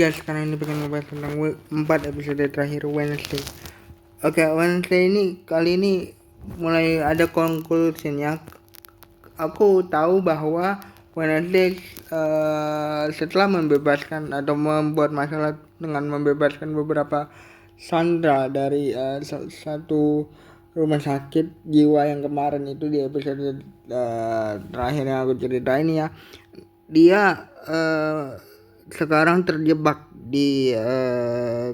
Ya, sekarang ini pengen membahas tentang 4 episode terakhir Wednesday. Oke, Wednesday ini kali ini mulai ada conclusionnya. Aku tahu bahwa Wednesday setelah membebaskan atau membuat masalah dengan membebaskan beberapa sandera dari satu rumah sakit jiwa yang kemarin itu di episode terakhir yang aku ceritain ya, dia sekarang terjebak di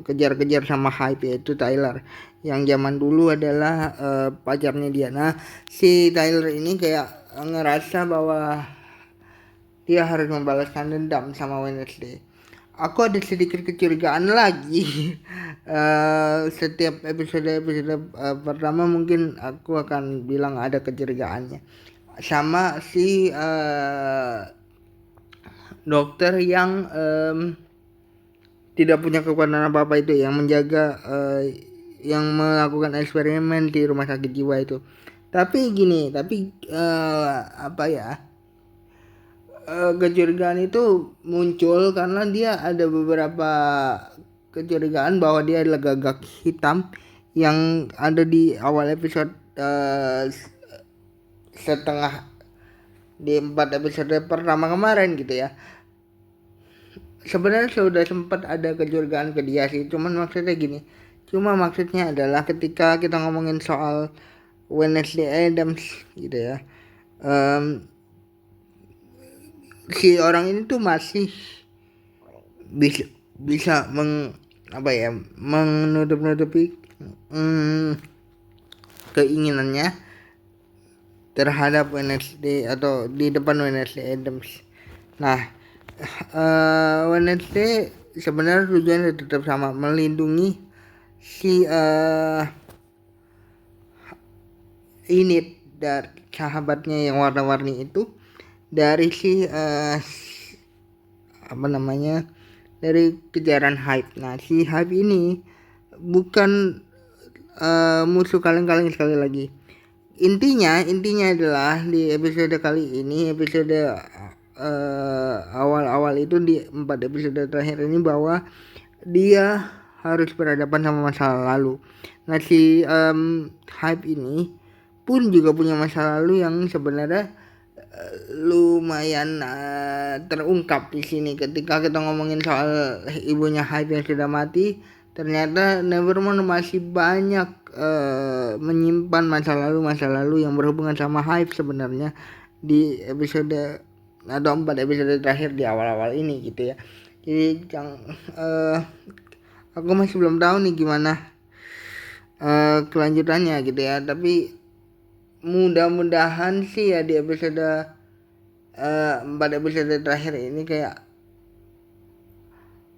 kejar-kejar sama hype, yaitu Tyler yang zaman dulu adalah pacarnya dia. Nah, si Tyler ini kayak ngerasa bahwa dia harus membalaskan dendam sama Wednesday. Aku ada sedikit kecurigaan lagi. Setiap episode pertama mungkin aku akan bilang ada kecurigaannya sama si dokter yang tidak punya kekuatan apa-apa itu, yang menjaga yang melakukan eksperimen di rumah sakit jiwa itu. Tapi gini, apa ya, kecurigaan itu muncul karena dia ada beberapa kecurigaan bahwa dia adalah gagak hitam yang ada di awal episode setengah di 4 episode pertama kemarin gitu ya. Sebenarnya sudah sempat ada kecurigaan ke dia sih, maksudnya adalah ketika kita ngomongin soal Wednesday Addams gitu ya, si orang ini tuh masih bisa menutupi keinginannya terhadap Wednesday atau di depan Wednesday Addams. Nah, Wednesday sebenarnya tujuannya tetap sama, melindungi si Enid dari sahabatnya yang warna-warni itu dari si dari kejaran hype. Nah, si hype ini bukan musuh kaleng-kaleng. Sekali lagi, intinya adalah di episode kali ini, episode awal-awal itu, di 4 episode terakhir ini, bahwa dia harus berhadapan sama masa lalu. Nah, si hype ini pun juga punya masa lalu yang sebenarnya lumayan terungkap di sini. Ketika kita ngomongin soal ibunya hype yang sudah mati, ternyata Nevermore masih banyak menyimpan masa lalu yang berhubungan sama hype sebenarnya di episode atau 4 episode terakhir di awal-awal ini gitu ya. Jadi aku masih belum tahu nih gimana kelanjutannya gitu ya, tapi mudah-mudahan sih ya di episode 4 episode terakhir ini kayak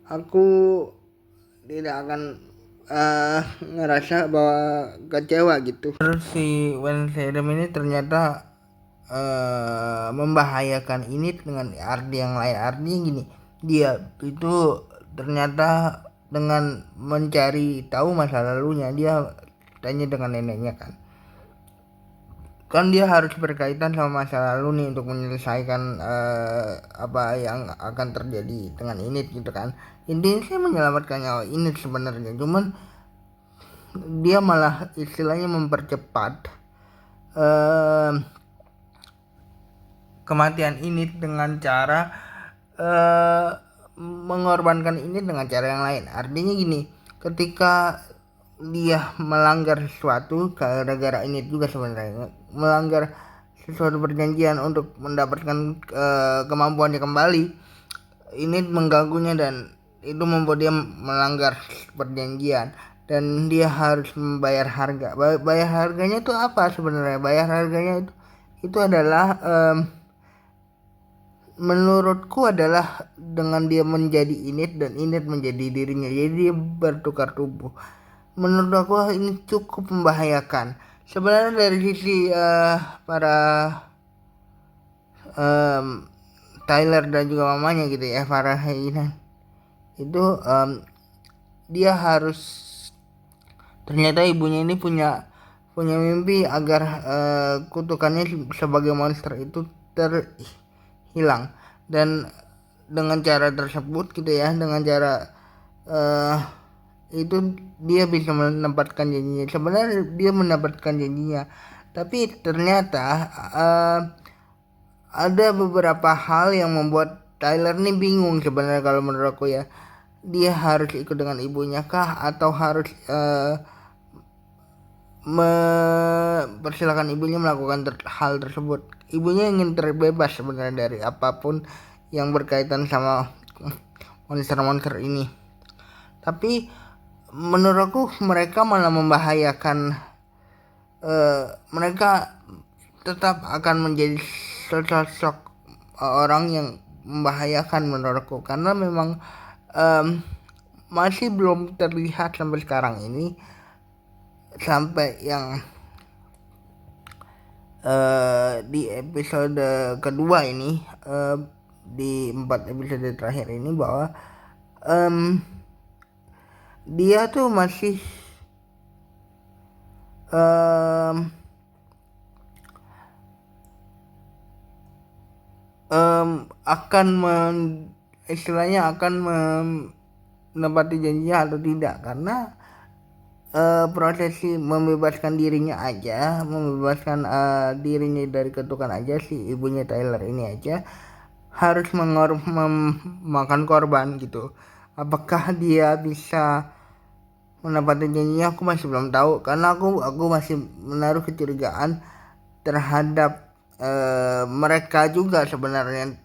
aku tidak akan ngerasa bahwa kecewa gitu. Terus si Wednesday ini ternyata membahayakan ini dengan arti yang lain. Artinya gini, dia itu ternyata dengan mencari tahu masa lalunya, dia tanya dengan neneknya kan dia harus berkaitan sama masa lalu nih untuk menyelesaikan apa yang akan terjadi dengan Enid gitu kan. Intinya sih menyelamatkan nyawa Enid sebenarnya, cuman dia malah istilahnya mempercepat kematian Enid dengan cara mengorbankan Enid dengan cara yang lain. Artinya gini, ketika dia melanggar sesuatu, gara-gara ini juga sebenarnya melanggar sesuatu perjanjian untuk mendapatkan kemampuannya kembali, ini mengganggunya dan itu membuat dia melanggar perjanjian dan dia harus membayar harga. Bayar harganya itu apa sebenarnya? Bayar harganya itu adalah menurutku adalah dengan dia menjadi Enid dan Enid menjadi dirinya, jadi dia bertukar tubuh. Menurut aku ini cukup membahayakan sebenarnya dari sisi para Tyler dan juga mamanya gitu ya, Farah Heinan itu. Dia harus, ternyata ibunya ini punya mimpi agar kutukannya sebagai monster itu terhilang, dan dengan cara tersebut gitu ya, dengan cara itu dia bisa menempatkan janjinya. Sebenarnya dia mendapatkan janjinya, tapi ternyata ada beberapa hal yang membuat Tyler nih bingung sebenarnya kalau menurut aku ya. Dia harus ikut dengan ibunya kah atau harus mempersilahkan ibunya melakukan hal tersebut. Ibunya ingin terbebas sebenarnya dari apapun yang berkaitan sama monster-monster ini. Tapi menurut aku mereka malah membahayakan. Mereka tetap akan menjadi sosok orang yang membahayakan menurutku, karena memang masih belum terlihat sampai sekarang ini, sampai yang di episode kedua ini, di 4 episode terakhir ini, bahwa dia tuh masih akan istilahnya akan menepati janjinya atau tidak, karena prosesi membebaskan dirinya aja, membebaskan dirinya dari ketukan aja, si ibunya Tyler ini aja harus memakan korban gitu. Apakah dia bisa menepati janjinya, aku masih belum tahu, karena aku masih menaruh kecurigaan terhadap mereka juga sebenarnya.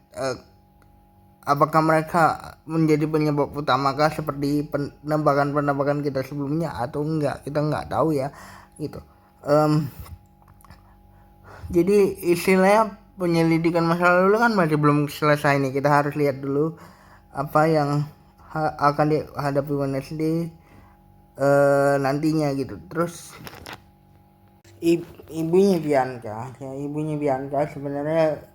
Apakah mereka menjadi penyebab utamakah seperti penembakan kita sebelumnya atau enggak, kita enggak tahu ya gitu. Jadi istilahnya penyelidikan masa lalu kan masih belum selesai nih, kita harus lihat dulu apa yang akan dihadapi Wednesday nantinya gitu. Terus ibunya Bianca sebenarnya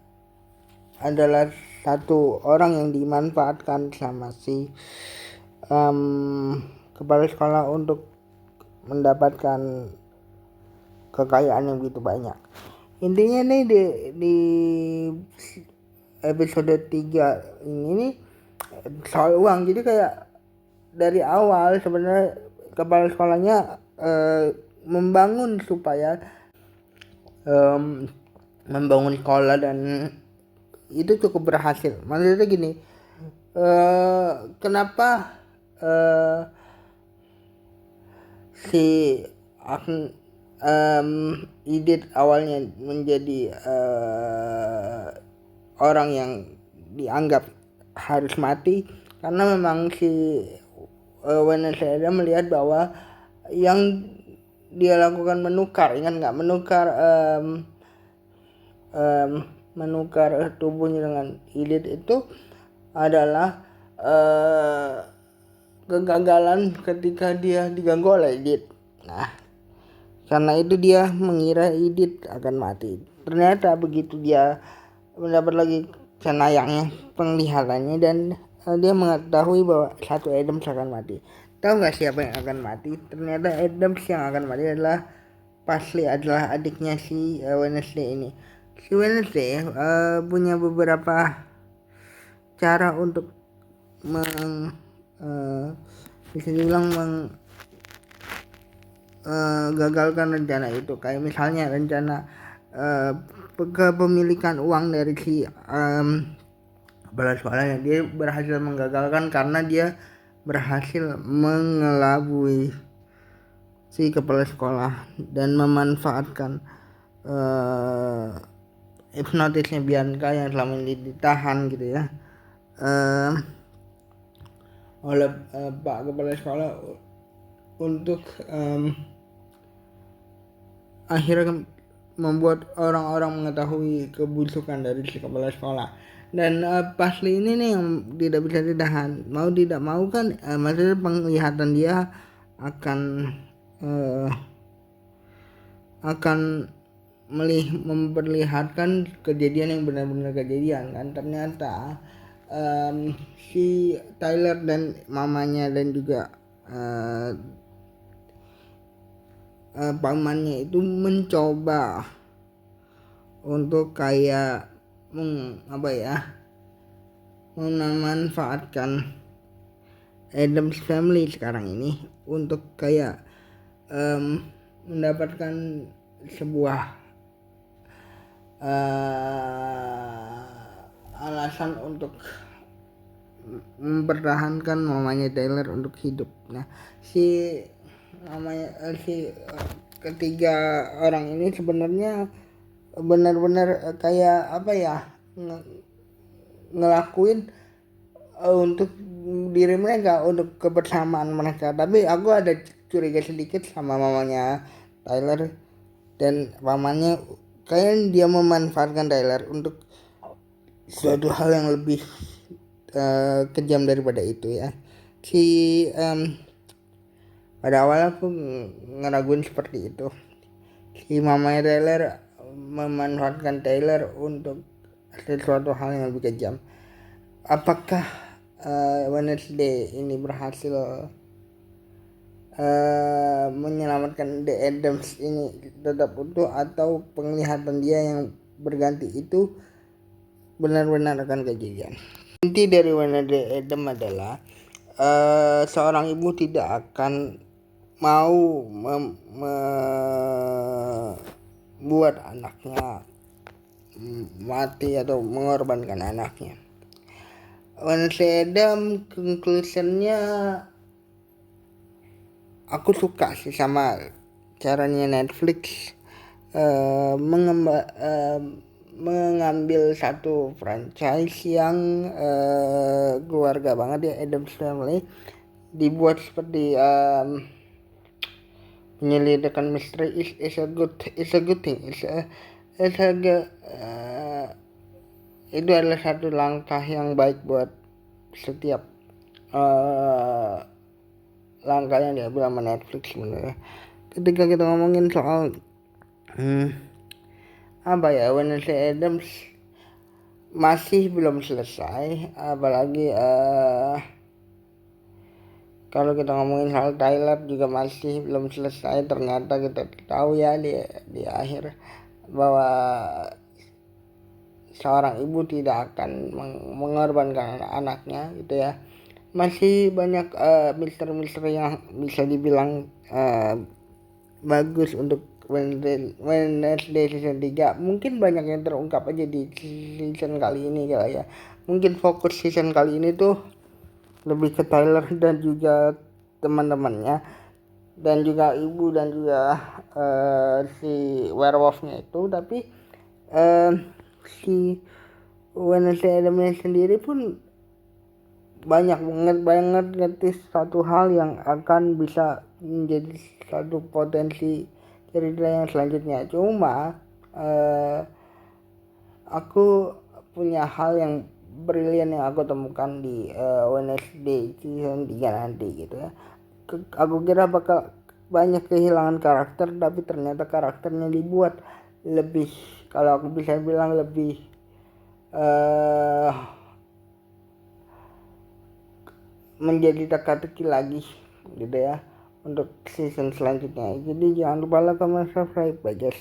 adalah satu orang yang dimanfaatkan sama si kepala sekolah untuk mendapatkan kekayaan yang begitu banyak. Intinya nih di episode 3 ini nih soal uang. Jadi kayak dari awal sebenarnya kepala sekolahnya membangun supaya membangun sekolah, dan itu cukup berhasil. Maksudnya gini, kenapa si Edith awalnya menjadi orang yang dianggap harus mati, karena memang si Wednesday melihat bahwa yang dia lakukan menukar, ingat nggak, menukar tubuhnya dengan Edith itu adalah kegagalan ketika dia diganggu oleh Edith. Nah, karena itu dia mengira Edith akan mati. Ternyata begitu dia mendapat lagi cenayangnya, penglihatannya, dan dia mengetahui bahwa satu Adams akan mati. Tahu nggak siapa yang akan mati? Ternyata Adams yang akan mati adalah Paisley, adalah adiknya si Wednesday ini. Si Wednesday punya beberapa cara untuk bisa dibilang gagalkan rencana itu. Kayak misalnya rencana kepemilikan uang dari si kepala sekolahnya, dia berhasil menggagalkan karena dia berhasil mengelabui si kepala sekolah dan memanfaatkan hipnotisnya Bianca yang selama ini ditahan gitu ya oleh Pak Kepala Sekolah, untuk akhirnya membuat orang-orang mengetahui kebusukan dari si kepala sekolah. Dan Paisley ini nih yang tidak bisa ditahan, mau tidak mau kan, maksudnya penglihatan dia akan memperlihatkan kejadian yang benar-benar kejadian kan. Ternyata si Tyler dan mamanya dan juga pamannya itu mencoba untuk kayak memanfaatkan Addams Family sekarang ini untuk kayak mendapatkan sebuah alasan untuk mempertahankan mamanya Tyler untuk hidup. Nah, si ketiga orang ini sebenarnya benar-benar kayak apa ya, ngelakuin untuk diri mereka, untuk kebersamaan mereka. Tapi aku ada curiga sedikit sama mamanya Tyler dan pamannya, kayak dia memanfaatkan Tyler untuk suatu hal yang lebih kejam daripada itu ya. Pada awal aku ngeraguin seperti itu. Si mamanya Tyler memanfaatkan Tyler untuk sesuatu hal yang lebih kejam. Apakah Wednesday ini berhasil menyelamatkan The Addams ini tetap utuh, atau penglihatan dia yang berganti itu benar-benar akan kejadian? Inti dari Wednesday Addams adalah seorang ibu tidak akan mau membuat anaknya mati atau mengorbankan anaknya. Wednesday Addams conclusionnya aku suka sih sama caranya Netflix mengambil satu franchise yang keluarga banget ya, Addams Family, dibuat seperti penyelidikan misteri is a good thing. Itu adalah satu langkah yang baik buat setiap langkah yang diambil sama Netflix sebenarnya. Ketika kita ngomongin soal Wednesday Addams masih belum selesai, apalagi kalau kita ngomongin soal Tyler juga masih belum selesai. Ternyata kita tahu ya di akhir bahwa seorang ibu tidak akan mengorbankan anaknya gitu ya. Masih banyak misteri-misteri yang bisa dibilang bagus untuk Wednesday season 3. Mungkin banyak yang terungkap aja di season kali ini ya. Mungkin fokus season kali ini tuh lebih ke Tyler dan juga teman-temannya, dan juga ibu dan juga si werewolfnya itu. Tapi si Wednesday Addams sendiri pun banyak banget ngetis satu hal yang akan bisa menjadi satu potensi cerita yang selanjutnya. Cuma aku punya hal yang brilian yang aku temukan di Wednesday season 3 nanti gitu ya. Aku kira bakal banyak kehilangan karakter, tapi ternyata karakternya dibuat lebih, kalau aku bisa bilang lebih menjadi teka-teki lagi gitu ya untuk season selanjutnya. Jadi jangan lupa like, comment, subscribe, guys.